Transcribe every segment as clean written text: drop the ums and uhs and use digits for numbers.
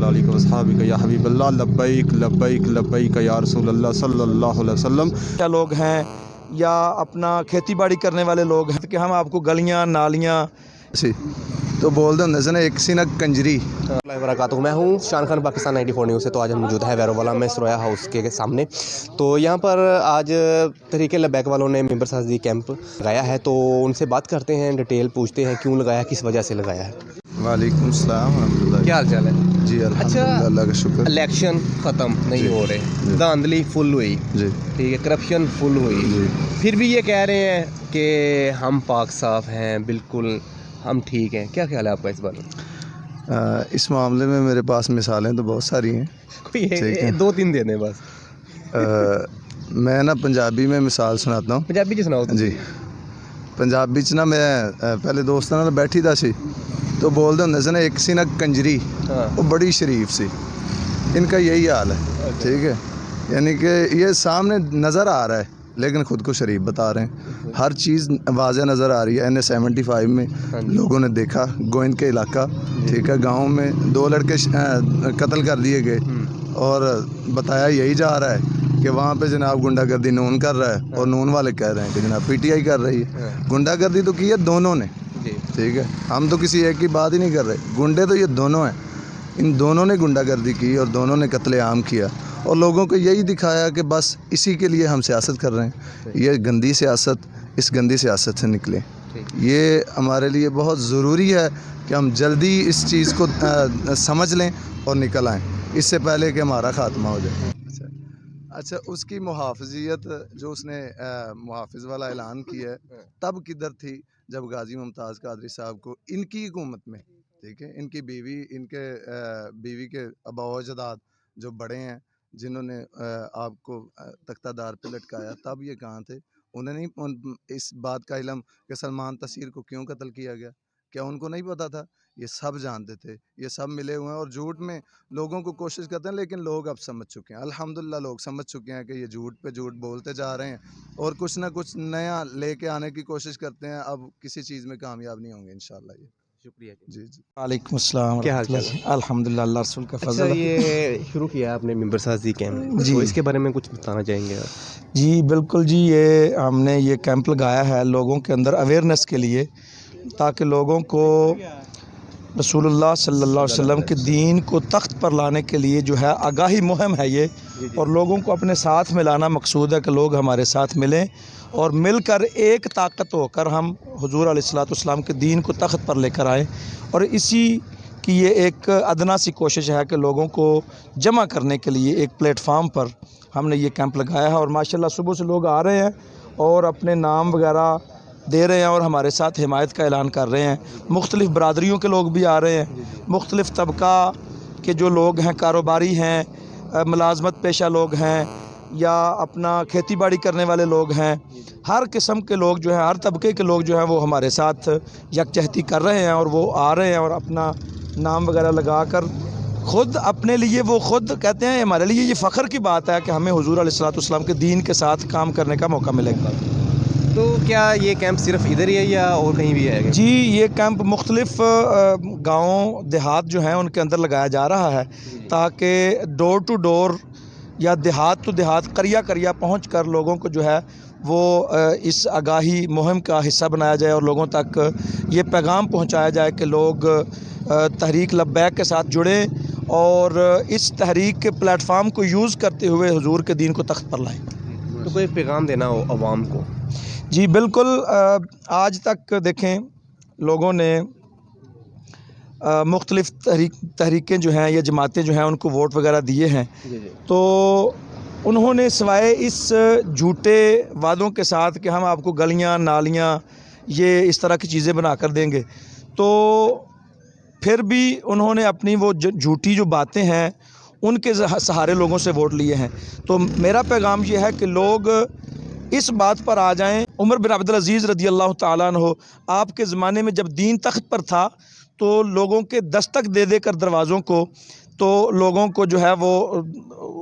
علیہ وصحابک یا حبیب اللہ لبیک لبیک لبیک یا رسول اللہ صلی اللہ علیہ وسلم. کیا لوگ ہیں یا اپنا کھیتی باڑی کرنے والے لوگ ہیں کہ ہم آپ کو گلیاں نالیاں تو بول دے ہوں سن ایک سی نہ کنجری. اللہ وبرکاتہ. میں ہوں شان خان پاکستان 94 نیوز سے. تو آج ہم موجود ہے ویرو والا میں سرویا ہاؤس کے سامنے. تو یہاں پر آج تحریک لبیک والوں نے ممبر سازی کیمپ لگایا ہے. تو ان سے بات کرتے ہیں, ڈیٹیل پوچھتے ہیں کیوں لگایا, کس وجہ سے لگایا ہے. وعلیکم السلام ورحمۃ اللہ. کیا حال چال ہے؟ جی الحمدللہ, اللہ کا شکر. الیکشن ختم نہیں ہو رہے, دھاندلی فل ہوئی, جی ٹھیک ہے, کرپشن فل ہوئی, جی پھر بھی یہ کہہ رہے ہیں کہ ہم پاک صاف ہیں, بالکل ہم ٹھیک ہیں. کیا خیال ہے آپ کا اس بارے میں؟ اس معاملے میں میرے پاس مثالیں تو بہت ساری ہیں. کوئی دو تین دے دیں بس. میں نا پنجابی میں مثال سناتا ہوں. پنجابی چ سناؤ. جی پنجابی چ نا میں پہلے دوستوں نال بیٹھی دا سی تو بول دے ہوں سن ایک سی نہ کنجری, وہ بڑی شریف سی. ان کا یہی حال ہے, ٹھیک ہے, یعنی کہ یہ سامنے نظر آ رہا ہے لیکن خود کو شریف بتا رہے ہیں. ہر چیز واضح نظر آ رہی ہے. NA-75 میں لوگوں نے دیکھا, گوئند کے علاقہ, ٹھیک ہے, گاؤں میں 2 لڑکے قتل کر دیے گئے اور بتایا یہی جا رہا ہے کہ وہاں پہ جناب گنڈا گردی نون کر رہا ہے اور نون والے کہہ رہے ہیں کہ جناب PTI کر رہی ہے. گنڈا گردی تو کی ہے دونوں نے, ٹھیک ہے, ہم تو کسی ایک کی بات ہی نہیں کر رہے. گنڈے تو یہ دونوں ہیں, ان دونوں نے گنڈا گردی کی اور دونوں نے قتل عام کیا اور لوگوں کو یہی دکھایا کہ بس اسی کے لیے ہم سیاست کر رہے ہیں. یہ گندی سیاست, اس گندی سیاست سے نکلیں. یہ ہمارے لیے بہت ضروری ہے کہ ہم جلدی اس چیز کو سمجھ لیں اور نکل آئیں, اس سے پہلے کہ ہمارا خاتمہ ہو جائے. اچھا, اس کی محافظیت جو اس نے محافظ والا اعلان کیا ہے تب کدھر تھی جب غازی ممتاز قادری صاحب کو ان کی حکومت میں, ٹھیک ہے, ان کی بیوی, ان کے بیوی کے آبا و اجداد جو بڑے ہیں جنہوں نے آپ کو تختہ دار پہ لٹکایا, تب یہ کہاں تھے؟ انہیں نہیں اس بات کا علم کہ سلمان تاثیر کو کیوں قتل کیا گیا؟ کیا ان کو نہیں پتا تھا؟ یہ سب جانتے تھے, یہ سب ملے ہوئے ہیں اور جھوٹ میں لوگوں کو کوشش کرتے ہیں. لیکن لوگ اب سمجھ چکے ہیں, الحمدللہ لوگ سمجھ چکے ہیں کہ یہ جھوٹ پہ جھوٹ بولتے جا رہے ہیں اور کچھ نہ کچھ نیا لے کے آنے کی کوشش کرتے ہیں. اب کسی چیز میں کامیاب نہیں ہوں گے انشاءاللہ. یہ شکریہ جی جی. وعلیکم السلام. کیا حال چال ہے؟ الحمدللہ, اللہ رسول کا فضل. اچھا, یہ شروع کیا آپ نے ممبر سازی کیمپ, جی, تو اس کے بارے میں کچھ بتانا چاہیں گے آپ؟ جی بالکل جی, یہ ہم نے یہ کیمپ لگایا ہے لوگوں کے اندر اویئرنیس کے لیے, تاکہ لوگوں کو رسول اللہ صلی اللہ علیہ وسلم کے دین کو تخت پر لانے کے لیے جو ہے آگاہی مہم ہے یہ, اور لوگوں کو اپنے ساتھ ملانا مقصود ہے کہ لوگ ہمارے ساتھ ملیں اور مل کر ایک طاقت ہو کر ہم حضور علیہ الصلوۃ والسلام کے دین کو تخت پر لے کر آئیں. اور اسی کی یہ ایک ادنا سی کوشش ہے کہ لوگوں کو جمع کرنے کے لیے ایک پلیٹ فارم پر ہم نے یہ کیمپ لگایا ہے. اور ماشاءاللہ صبح سے لوگ آ رہے ہیں اور اپنے نام وغیرہ دے رہے ہیں اور ہمارے ساتھ حمایت کا اعلان کر رہے ہیں. مختلف برادریوں کے لوگ بھی آ رہے ہیں, مختلف طبقہ کے جو لوگ ہیں, کاروباری ہیں, ملازمت پیشہ لوگ ہیں, یا اپنا کھیتی باڑی کرنے والے لوگ ہیں. ہر قسم کے لوگ جو ہیں, ہر طبقے کے لوگ جو ہیں وہ ہمارے ساتھ یکجہتی کر رہے ہیں اور وہ آ رہے ہیں اور اپنا نام وغیرہ لگا کر خود اپنے لیے, وہ خود کہتے ہیں ہمارے لیے یہ فخر کی بات ہے کہ ہمیں حضور علیہ الصلوۃ والسلام کے دین کے ساتھ کام کرنے کا موقع ملے گا. تو کیا یہ کیمپ صرف ادھر ہی ہے یا اور کہیں بھی ہے؟ جی, یہ کیمپ مختلف گاؤں دیہات جو ہیں ان کے اندر لگایا جا رہا ہے, تاکہ ڈور ٹو ڈور یا دیہات تو دیہات, قریہ قریہ پہنچ کر لوگوں کو جو ہے وہ اس آگاہی مہم کا حصہ بنایا جائے اور لوگوں تک یہ پیغام پہنچایا جائے کہ لوگ تحریک لبیک کے ساتھ جڑیں اور اس تحریک کے پلیٹ فارم کو یوز کرتے ہوئے حضور کے دین کو تخت پر لائیں. تو کوئی پیغام دینا ہو عوام کو؟ جی بالکل, آج تک دیکھیں لوگوں نے مختلف تحریکیں جو ہیں یا جماعتیں جو ہیں ان کو ووٹ وغیرہ دیے ہیں, تو انہوں نے سوائے اس جھوٹے وعدوں کے ساتھ کہ ہم آپ کو گلیاں نالیاں یہ اس طرح کی چیزیں بنا کر دیں گے, تو پھر بھی انہوں نے اپنی وہ جھوٹی جو باتیں ہیں ان کے سہارے لوگوں سے ووٹ لیے ہیں. تو میرا پیغام یہ ہے کہ لوگ اس بات پر آ جائیں. عمر بن عبدالعزیز رضی اللہ تعالیٰ عنہ, آپ کے زمانے میں جب دین تخت پر تھا تو لوگوں کے دستک دے دے کر دروازوں کو, تو لوگوں کو جو ہے وہ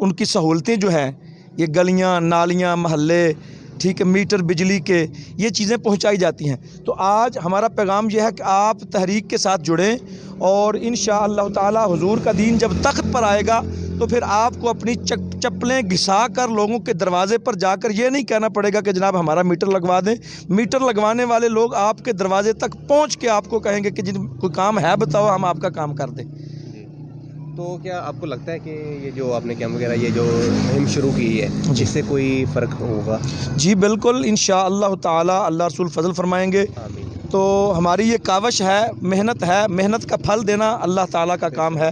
ان کی سہولتیں جو ہیں, یہ گلیاں نالیاں محلے ٹھیک ہے، میٹر بجلی کے، یہ چیزیں پہنچائی جاتی ہیں۔ تو آج ہمارا پیغام یہ ہے کہ آپ تحریک کے ساتھ جڑیں، اور انشاءاللہ تعالی حضور کا دین جب تخت پر آئے گا تو پھر آپ کو اپنی چپلیں گھسا کر لوگوں کے دروازے پر جا کر یہ نہیں کہنا پڑے گا کہ جناب ہمارا میٹر لگوا دیں۔ میٹر لگوانے والے لوگ آپ کے دروازے تک پہنچ کے آپ کو کہیں گے کہ جن کوئی کام ہے بتاؤ، ہم آپ کا کام کر دیں۔ تو کیا آپ کو لگتا ہے کہ یہ جو آپ نے کیمپ وغیرہ یہ جو مہم شروع کی ہے جس سے کوئی فرق ہوگا؟ جی بالکل، انشاءاللہ تعالی اللہ رسول فضل فرمائیں گے۔ آمین۔ تو ہماری یہ کاوش ہے، محنت کا پھل دینا اللہ تعالیٰ کا کام ہے،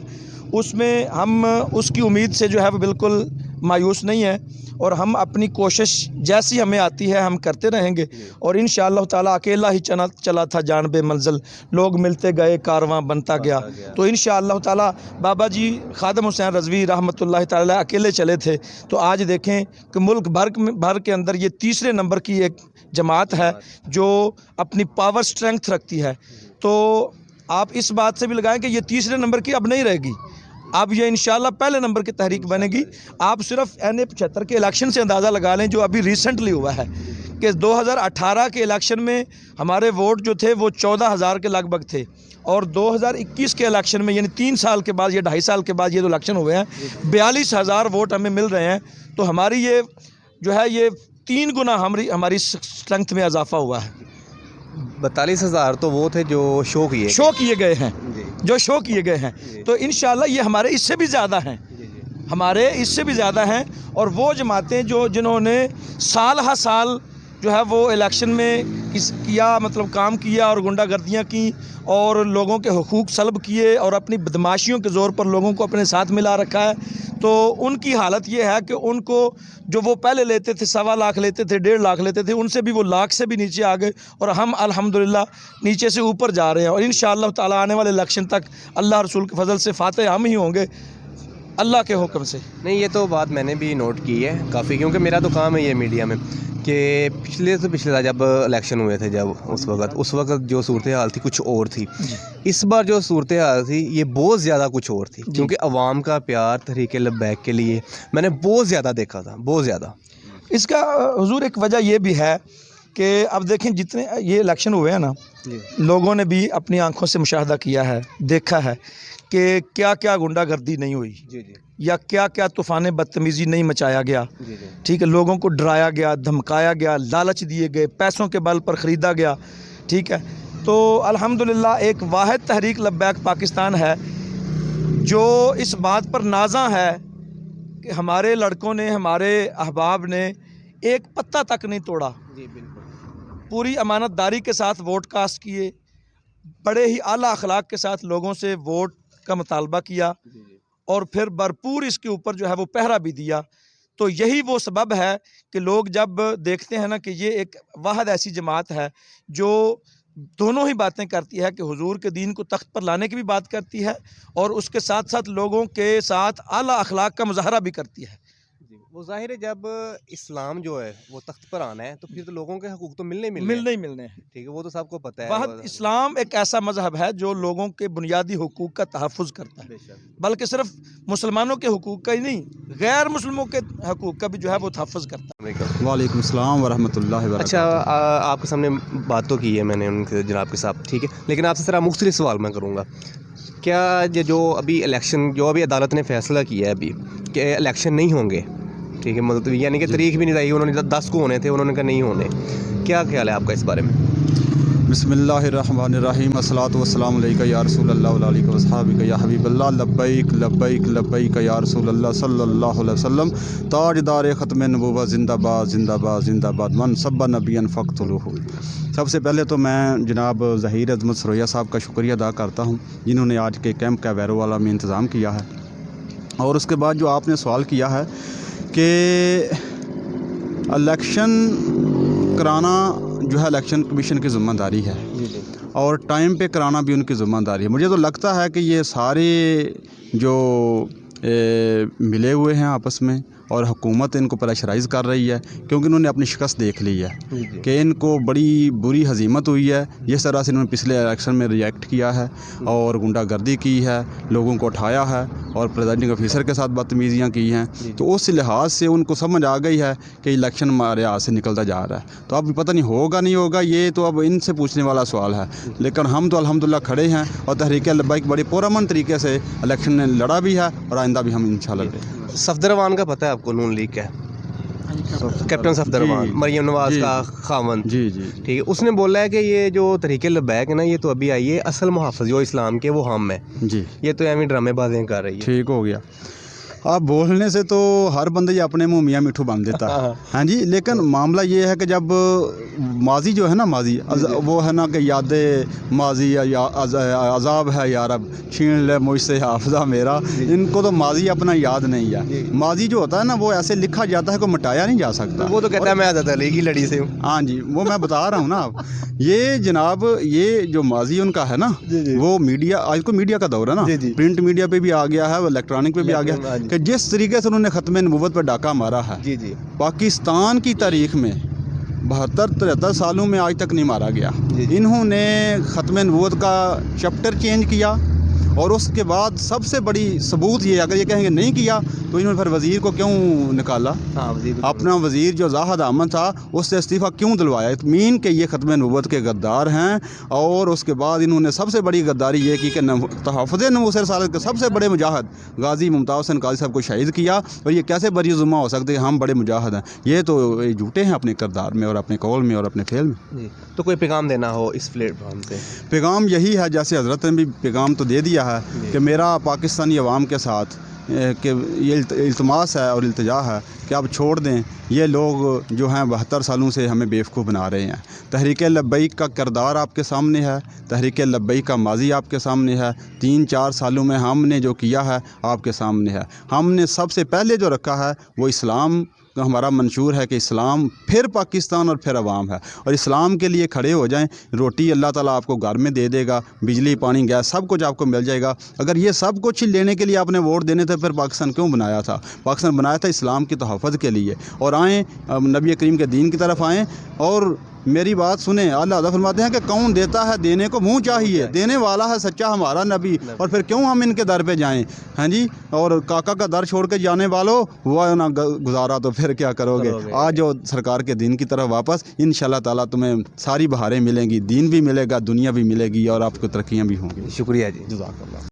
اس میں ہم اس کی امید سے جو ہے وہ بالکل مایوس نہیں ہیں، اور ہم اپنی کوشش جیسی ہمیں آتی ہے ہم کرتے رہیں گے، اور انشاءاللہ تعالیٰ اکیلا ہی چلا تھا جانب منزل، لوگ ملتے گئے کارواں بنتا گیا۔ تو انشاءاللہ تعالیٰ بابا جی خادم حسین رضوی رحمۃ اللہ تعالیٰ اکیلے چلے تھے، تو آج دیکھیں کہ ملک بھر کے اندر یہ تیسرے نمبر کی ایک جماعت ہے جو اپنی پاور سٹرینگتھ رکھتی ہے۔ تو آپ اس بات سے بھی لگائیں کہ یہ تیسرے نمبر کی اب نہیں رہے گی، اب یہ انشاءاللہ پہلے نمبر کی تحریک بنے گی۔ آپ صرف NA-75 کے الیکشن سے اندازہ لگا لیں جو ابھی ریسنٹلی ہوا ہے کہ 2018 کے الیکشن میں ہمارے ووٹ جو تھے وہ 14,000 کے لگ بھگ تھے، اور 2021 کے الیکشن میں یعنی 3 سال کے بعد، یہ 2.5 سال کے بعد یہ جو الیکشن ہوئے ہیں، 42,000 ووٹ ہمیں مل رہے ہیں۔ تو ہماری یہ جو ہے یہ 3 گنا ہماری اسٹرینتھ میں اضافہ ہوا ہے۔ 42,000 تو وہ تھے جو شو کیے گئے ہیں، جو شو کیے گئے ہیں، تو انشاءاللہ یہ ہمارے اس سے بھی زیادہ ہیں، ہمارے اس سے بھی زیادہ ہیں۔ اور وہ جماعتیں جنہوں نے سال ہر سال جو ہے وہ الیکشن میں کیا، مطلب کام کیا اور غنڈہ گردیاں کی اور لوگوں کے حقوق سلب کیے اور اپنی بدماشیوں کے زور پر لوگوں کو اپنے ساتھ ملا رکھا ہے، تو ان کی حالت یہ ہے کہ ان کو جو وہ پہلے لیتے تھے 1.25 لاکھ لیتے تھے، 1.5 لاکھ لیتے تھے، ان سے بھی وہ لاکھ سے بھی نیچے آ گئے، اور ہم الحمدللہ نیچے سے اوپر جا رہے ہیں، اور انشاءاللہ تعالی آنے والے الیکشن تک اللہ رسول کے فضل سے فاتح ہم ہی ہوں گے اللہ کے حکم سے۔ نہیں، یہ تو بات میں نے بھی نوٹ کی ہے کافی، کیونکہ میرا تو کام ہے یہ میڈیا میں، کہ پچھلے سال جب الیکشن ہوئے تھے، جب اس وقت جو صورتحال تھی کچھ اور تھی، اس بار جو صورتحال تھی یہ بہت زیادہ کچھ اور تھی، کیونکہ عوام کا پیار تحریک لبیک کے لیے میں نے بہت زیادہ دیکھا تھا، بہت زیادہ۔ اس کا حضور ایک وجہ یہ بھی ہے کہ اب دیکھیں جتنے یہ الیکشن ہوئے ہیں نا، لوگوں نے بھی اپنی آنکھوں سے مشاہدہ کیا ہے، دیکھا ہے کہ کیا کیا غنڈہ گردی نہیں ہوئی، یا کیا کیا طوفان بدتمیزی نہیں مچایا گیا، ٹھیک ہے، لوگوں کو ڈرایا گیا، دھمکایا گیا، لالچ دیے گئے، پیسوں کے بل پر خریدا گیا، ٹھیک ہے۔ تو الحمدللہ ایک واحد تحریک لبیک پاکستان ہے جو اس بات پر نازاں ہے کہ ہمارے لڑکوں نے، ہمارے احباب نے ایک پتہ تک نہیں توڑا، پوری امانت داری کے ساتھ ووٹ کاسٹ کیے، بڑے ہی اعلیٰ اخلاق کے ساتھ لوگوں سے ووٹ کا مطالبہ کیا، اور پھر بھرپور اس کے اوپر جو ہے وہ پہرا بھی دیا۔ تو یہی وہ سبب ہے کہ لوگ جب دیکھتے ہیں نا کہ یہ ایک واحد ایسی جماعت ہے جو دونوں ہی باتیں کرتی ہے، کہ حضور کے دین کو تخت پر لانے کی بھی بات کرتی ہے، اور اس کے ساتھ ساتھ لوگوں کے ساتھ اعلیٰ اخلاق کا مظاہرہ بھی کرتی ہے۔ وہ ظاہر ہے جب اسلام جو ہے وہ تخت پر آنا ہے تو پھر تو لوگوں کے حقوق تو ملنے ہیں، ٹھیک ہے، وہ تو سب کو پتہ ہے۔ واحد اسلام ایک ایسا مذہب ہے جو لوگوں کے بنیادی حقوق کا تحفظ کرتا ہے، بلکہ صرف مسلمانوں کے حقوق کا ہی نہیں، غیر مسلموں کے حقوق کا بھی جو ہے وہ تحفظ کرتا ہے۔ وعلیکم السلام ورحمۃ اللہ وبرکاتہ۔ اچھا، آپ کے سامنے بات تو کی ہے میں نے ان کے جناب کے ساتھ، ٹھیک ہے، لیکن آپ سے ذرا مختلف سوال میں کروں گا۔ کیا یہ جو ابھی الیکشن جو ابھی عدالت نے فیصلہ کیا ہے ابھی کہ الیکشن نہیں ہوں گے، ٹھیک ہے، مطلب یعنی کہ تاریخ بھی نہیں آئی، انہوں نے 10 کو ہونے تھے، انہوں نے کہا نہیں ہونے، کیا خیال ہے آپ کا اس بارے میں؟ بسم اللہ الرحمن الرحیم، الصلاۃ والسلام علیکہ یا رسول اللہ و علیہ وصحبہ یا حبیب اللہ، لبیک لبیک لبیک یا رسول اللہ صلی اللہ علیہ وسلم، تاجدار ختم نبوت، زندہ باد زندہ باد زندہ باد، من سب نبی فقتلوہ۔ سب سے پہلے تو میں جناب ظہیر عظمت سرویہ صاحب کا شکریہ ادا کرتا ہوں جنہوں نے آج کے کیمپ کا ویرو والا میں انتظام کیا ہے، اور اس کے بعد جو آپ نے سوال کیا ہے کہ الیکشن کرانا جو ہے الیکشن کمیشن کی ذمہ داری ہے، اور ٹائم پہ کرانا بھی ان کی ذمہ داری ہے۔ مجھے تو لگتا ہے کہ یہ سارے جو ملے ہوئے ہیں آپس میں، اور حکومت ان کو پریشرائز کر رہی ہے کیونکہ انہوں نے اپنی شکست دیکھ لی ہے کہ ان کو بڑی بری ہزیمت ہوئی ہے. جس طرح سے انہوں نے پچھلے الیکشن میں ریئیکٹ کیا ہے اور غنڈہ گردی کی ہے, لوگوں کو اٹھایا ہے اور پریزائڈنگ آفیسر کے ساتھ بدتمیزیاں کی ہیں, تو اس لحاظ سے ان کو سمجھ آ گئی ہے کہ الیکشن ہمارے ہاتھ سے نکلتا جا رہا ہے. تو اب پتہ نہیں ہوگا نہیں ہوگا, یہ تو اب ان سے پوچھنے والا سوال ہے. لیکن ہم تو الحمدللہ کھڑے ہیں اور تحریک لبیک بڑی پرامن طریقے سے الیکشن نے لڑا بھی ہے اور آئندہ بھی ہم انشاءاللہ لڑیں گے. صفدروان کا پتہ ہے آپ کو, نون لیگ کا کیپٹن صفدروان, مریم نواز کا خاوند, جی ٹھیک ہے, اس نے بولا ہے کہ یہ جو تحریک لبیک ہے نا, یہ تو ابھی آئی ہے, اصل محافظ جو اسلام کے وہ ہم ہیں, جی یہ تو ایویں ڈرامے بازیں کر رہی ہے. ٹھیک ہو گیا. آپ بولنے سے تو ہر بندہ یہ اپنے منہ میاں میٹھو باندھ دیتا ہے, ہاں جی, لیکن معاملہ یہ ہے کہ جب ماضی جو ہے نا, ماضی وہ ہے نا کہ یاد ماضی یا عذاب ہے یا رب چھین لے مجھ سے حافظہ میرا, ان کو تو ماضی اپنا یاد نہیں ہے. ماضی جو ہوتا ہے نا وہ ایسے لکھا جاتا ہے کہ مٹایا نہیں جا سکتا. وہ تو کہتا ہے میں حضرت علی کی لڑی سے ہوں. ہاں جی, وہ میں بتا رہا ہوں نا. آپ یہ جناب یہ جو ماضی ان کا ہے نا, وہ میڈیا, آج کو میڈیا کا دور ہے نا, پرنٹ میڈیا پہ بھی آ گیا ہے, الیکٹرانک پہ بھی آ گیا کہ جس طریقے سے انہوں نے ختم نبوت پہ ڈاکہ مارا ہے, پاکستان کی تاریخ میں 72-73 سالوں میں آج تک نہیں مارا گیا. انہوں نے ختم نبوت کا چیپٹر چینج کیا اور اس کے بعد سب سے بڑی ثبوت یہ, اگر یہ کہیں گے نہیں کیا تو انہوں نے پھر وزیر کو کیوں نکالا, اپنا وزیر جو زاہد احمد تھا اس سے استعفیٰ کیوں دلوایا, مین کہ یہ ختم نبوت کے غدار ہیں. اور اس کے بعد انہوں نے سب سے بڑی غداری یہ کی کہ تحفظ نبوت رسالت کے سب سے بڑے مجاہد غازی ممتاز حسین قاضی صاحب کو شہید کیا, اور یہ کیسے بری ذمہ ہو سکتے ہیں ہم بڑے مجاہد ہیں. یہ تو جھوٹے ہیں اپنے کردار میں اور اپنے قول میں اور اپنے فعل میں. تو کوئی پیغام دینا ہو اس پلیٹ فارم سے؟ پیغام یہی ہے, جیسے حضرت نے بھی پیغام تو دے دیا ہے کہ میرا پاکستانی عوام کے ساتھ کہ یہ التماس ہے اور التجا ہے کہ آپ چھوڑ دیں یہ لوگ جو ہیں 72 سالوں سے ہمیں بیوقوف بنا رہے ہیں. تحریک لبیک کا کردار آپ کے سامنے ہے, تحریک لبیک کا ماضی آپ کے سامنے ہے, 3-4 سالوں میں ہم نے جو کیا ہے آپ کے سامنے ہے. ہم نے سب سے پہلے جو رکھا ہے وہ اسلام کا ہمارا منشور ہے کہ اسلام پھر پاکستان اور پھر عوام ہے, اور اسلام کے لیے کھڑے ہو جائیں. روٹی اللہ تعالیٰ آپ کو گھر میں دے دے گا, بجلی پانی گیس سب کچھ آپ کو مل جائے گا. اگر یہ سب کچھ لینے کے لیے آپ نے ووٹ دینے تھے پھر پاکستان کیوں بنایا تھا؟ پاکستان بنایا تھا اسلام کی تحفظ کے لیے. اور آئیں نبی کریم کے دین کی طرف آئیں اور میری بات سنیں. اللہ تعالیٰ فرماتے ہیں کہ کون دیتا ہے دینے کو منہ چاہیے, دینے والا ہے سچا ہمارا نبی, اور پھر کیوں ہم ان کے در پہ جائیں؟ ہاں جی, اور کاکا کا در چھوڑ کے جانے والوں وہ نہ گزارا تو پھر کیا کرو گے؟ آج جو سرکار کے دین کی طرف واپس, انشاءاللہ تعالیٰ تمہیں ساری بہاریں ملیں گی, دین بھی ملے گا, دنیا بھی ملے گی اور آپ کو ترقیاں بھی ہوں گی. شکریہ جی, جزاک اللہ.